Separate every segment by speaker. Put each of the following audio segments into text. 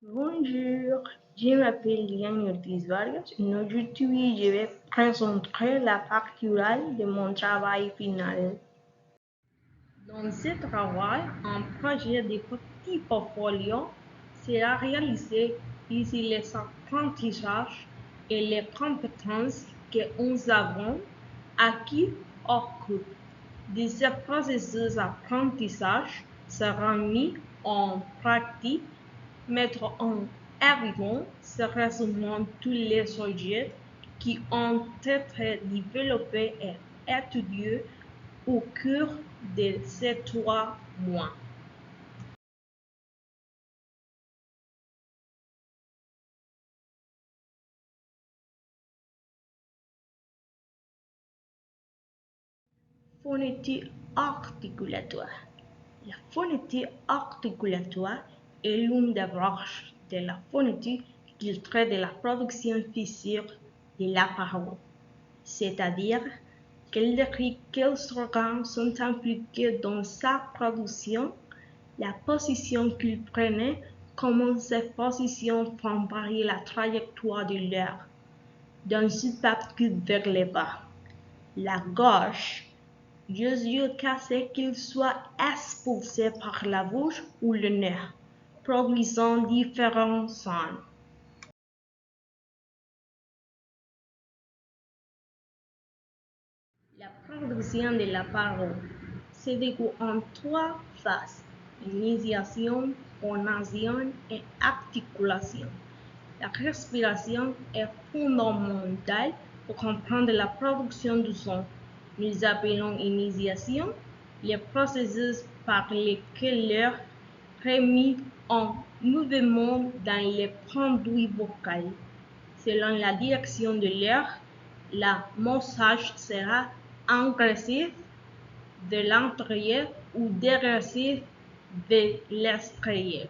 Speaker 1: Bonjour, je m'appelle Liane Ortiz Vargas et aujourd'hui je vais présenter la partie orale de mon travail final. Dans ce travail, un projet de petit portfolio sera réalisé ici les apprentissages et les compétences que nous avons acquis au cours de ce processus d'apprentissage sera mis en pratique, mettre en évidence sérieusement tous les sujets qui ont été développés et étudiés au cours de ces 3 mois. Phonétique articulatoire. La phonétique articulatoire est l'une des branches de la phonétique qui traite de la production physique de la parole, c'est-à-dire qu'elle décrit quels organes sont impliqués dans sa production, la position qu'ils prennent, comment ces positions font varier la trajectoire de l'air dans une partie vers le bas. La gorge, jusqu'à ce qu'il soit expulsé par la bouche ou le nez, produisant différents sons. La production de la parole se découpe en 3 phases: initiation, phonation et articulation. La respiration est fondamentale pour comprendre la production du son. Nous appelons initiation le processus par lequel l'air est mis en mouvement dans les conduits vocaux. Selon la direction de l'air, l'amorçage sera agressif de l'intérieur ou dégressif de l'extérieur.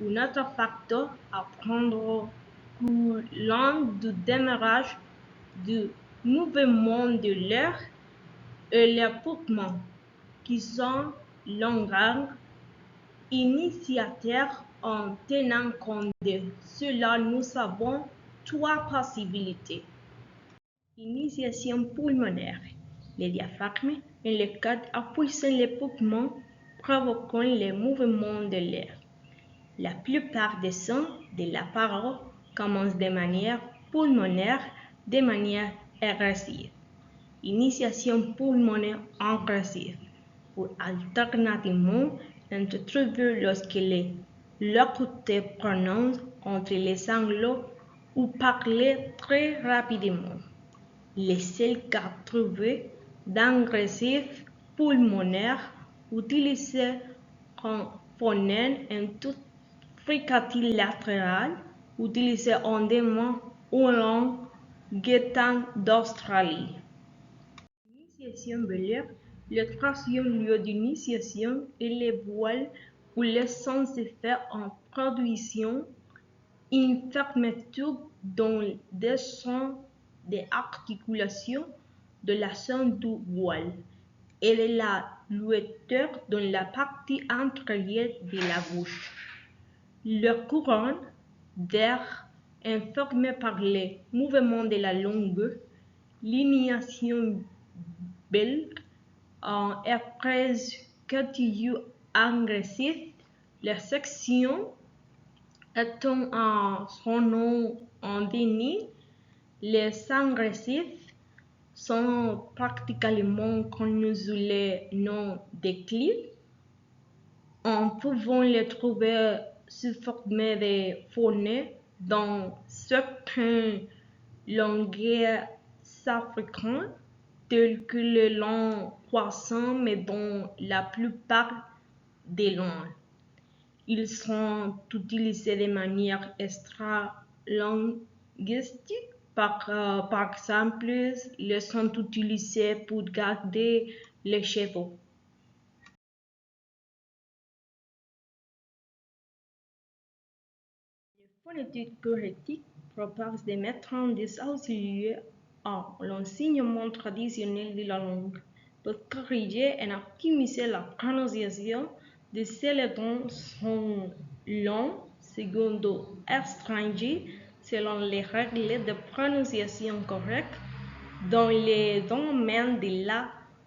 Speaker 1: Un autre facteur à prendre pour l'an du démarrage du mouvement de l'air et les poumons, qui sont longueurs initiateurs. En tenant compte de cela, nous avons 3 possibilités. Initiation pulmonaire. Le diaphragme et le cadre appuient les poumons, provoquant le mouvement de l'air. La plupart des sons de la parole commencent de manière pulmonaire, de manière agressive. Initiation pulmonaire agressive, ou alternativement interrompue lorsque le locuteur prononce entre les sanglots ou parle très rapidement. Les seuls cas trouvés d'agressif pulmonaire utilisés comme phonème en toute fricative latérale, utilisé en démon ou en guettant d'Australie. Initiation vélaire. Le troisième lieu d'initiation est le voile où le son se fait en produisant une fermeture dans des sons d'articulation de la zone du voile et de la lueur dans la partie antérieure de la bouche. Le courant d'air est formé par le mouvement de la langue. L'initiation belge est presque toujours agressive. La section étant en son nom indéni, les agressifs sont pratiquement connus sous le nom de clips. On pouvant les trouver sous forme de phonèmes dans certains langages africains tels que le langue croissant, mais dans la plupart des langues. Ils sont utilisés de manière extra-linguistique. Par exemple, ils sont utilisés pour garder les chevaux. La phonétique corrective propose des méthodes des auxiliaires à l'enseignement traditionnel de la langue pour corriger et optimiser la prononciation de ces lettres sont longs, secondo-étranger selon les règles de prononciation correctes dans le domaine de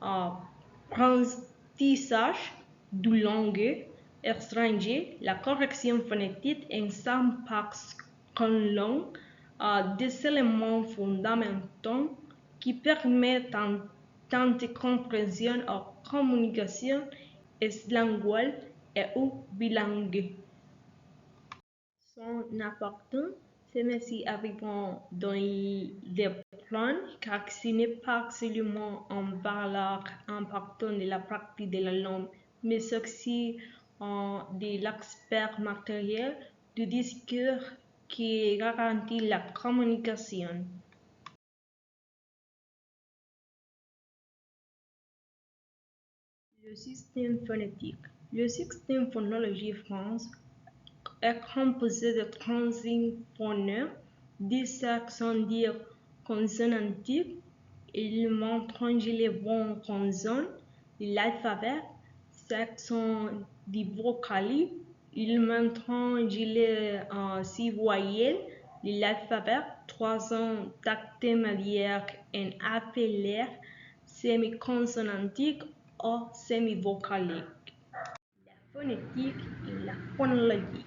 Speaker 1: l'apprentissage de langue étrangère. La correction phonétique ensemble parce qu'on l'on des éléments fondamentaux qui permettent tant de compréhension et communication linguale et ou bilingue. Son importance, c'est aussi arrivant dans les plans, car ce n'est pas seulement un valeur importante de la pratique de la langue, mais aussi de l'expert matériel du discours qui garantit la communication. Le système phonétique. Le système phonologique France est composé de 35 phonèmes, 10 accents dits consonantiques. Il montre les bons consonnes de l'alphabet, section des vocaliques. Il montre les 6 voyelles de l'alphabet, 3 intermédiaires et appelés semi-consonantiques ou semi-vocaliques. La phonétique et la phonologie.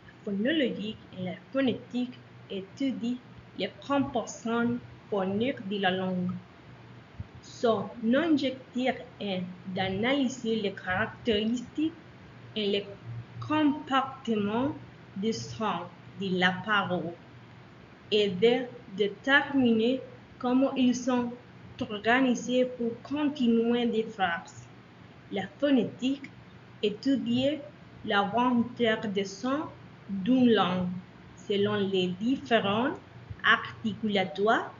Speaker 1: La phonologie et la phonétique étudient les composantes phoniques de la langue. Son objectif est d'analyser les caractéristiques et les comportements des sons de la parole et de déterminer comment ils sont organisés pour continuer des phrases. La phonétique étudie l'inventaire des sons d'une langue selon les différents articulatoires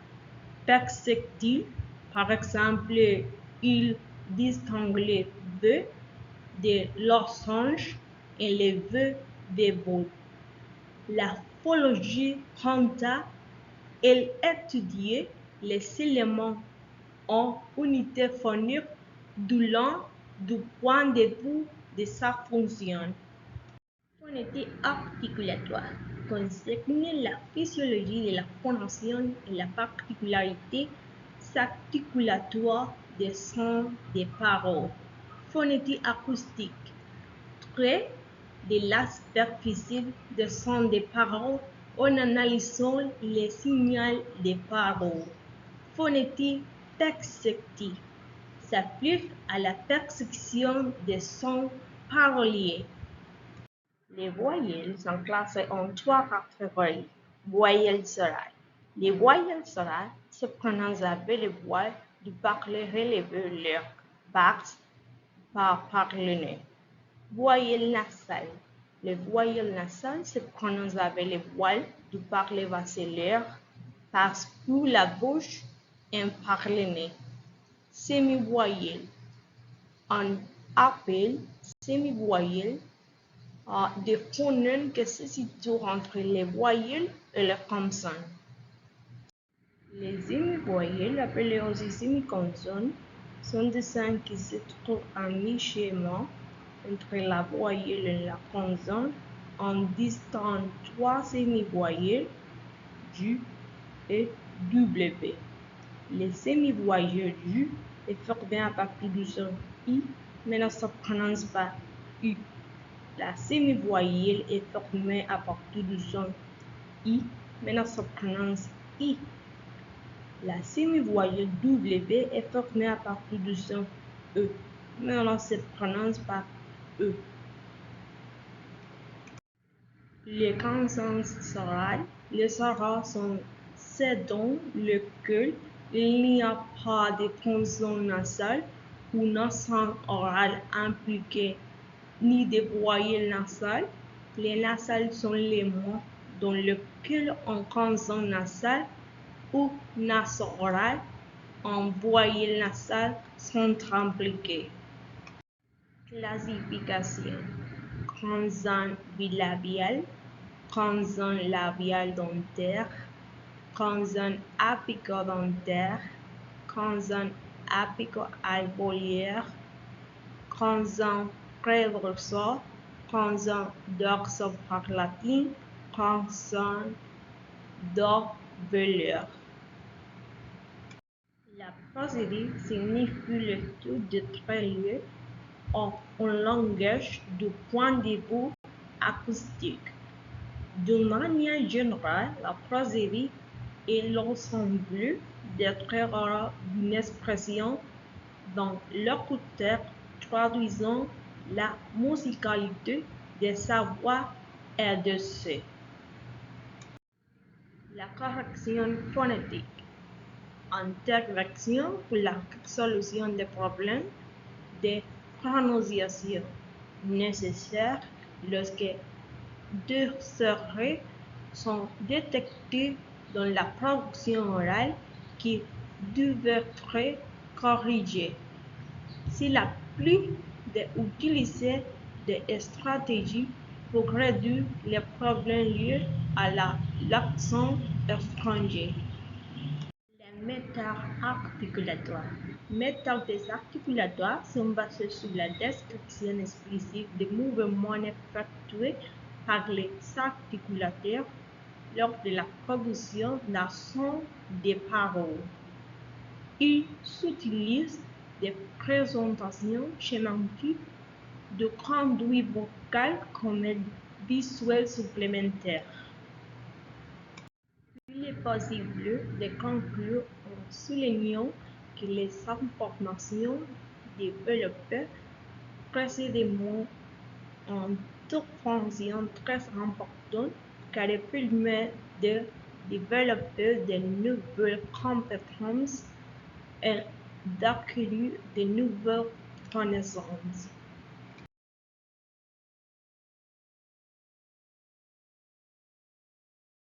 Speaker 1: perceptibles. Par exemple, il distingue les vœux de losange et les vœux verbaux. La phonologie compta, elle étudie les éléments en unité phonique du langue du point de vue de sa fonction. Phonétique articulatoire concerne la physiologie de la prononciation et la particularité articulatoire des sons des paroles. Phonétique acoustique traite de l'aspect physique des sons des paroles en analysant les signaux des paroles. Phonétique perceptive s'applique à la perception des sons paroliers. Les voyelles sont classées en 3 catégories. Voyelles orales. Les voyelles orales se prononcent avec les voix du parler relevées leur basse par le nez. Voyelles nasales. Les voyelles nasales se prononcent avec les voiles du parler vasellaire passe pour la bouche et par le nez. Semi-voyelles. On appelle semi-voyelles des phonèmes qui se situent entre les voyelles et les consonnes. Les semi-voyelles, appelées aussi semi-consonnes, sont des sons qui se trouvent à mi-chemin entre la voyelle et la consonne. On distingue 3 semi-voyelles, J et W. Les semi-voyelles J est formée à partir du son I, mais ne se prononce pas U. La semi-voyelle est formée à partir du son I, mais ne se prononce I. La semi-voyelle W est formée à partir du son E, mais ne se prononce pas E. Les consonnes orales. Les orales sont celles dans lesquelles il n'y a pas de consonne nasale ou nasale orale impliquée, ni de voyelles nasales. Les nasales sont les mots dans lesquels une consonne nasale ou naso-orale en voyelles nasales sont impliquées. Classification. Consonne bilabiale, consonne labiale dentaire, consonne apicodentaire, consonne apico-alvéolaire, consonne préversale, prenant dorsaux par latin, prenant d'or-veleur. La prosodie signifie le tout de traits liés en langage du point de vue acoustique. De manière générale, la prosodie est l'ensemble des traits rares d'une expression dans l'écouteur traduisant la musicalité de sa voix et de ses. La correction phonétique. Intervention pour la solution des problèmes de prononciation nécessaires lorsque deux erreurs sont détectées dans la production orale qui doivent être corrigées. C'est la plus d'utiliser des stratégies pour réduire les problèmes liés à l'accent étranger. Les méthodes articulatoires. Méthodes articulatoires sont basées sur la description explicite des mouvements effectués par les articulateurs lors de la production d'un son de parole. Ils utilisent des présentations schématiques de conduite vocale comme un visuel supplémentaire. Il est possible de conclure en soulignant que les informations développées précédemment ont toute fonction très importante car elles permettent de développer de nouvelles compétences et d'acquérir de nouvelles connaissances.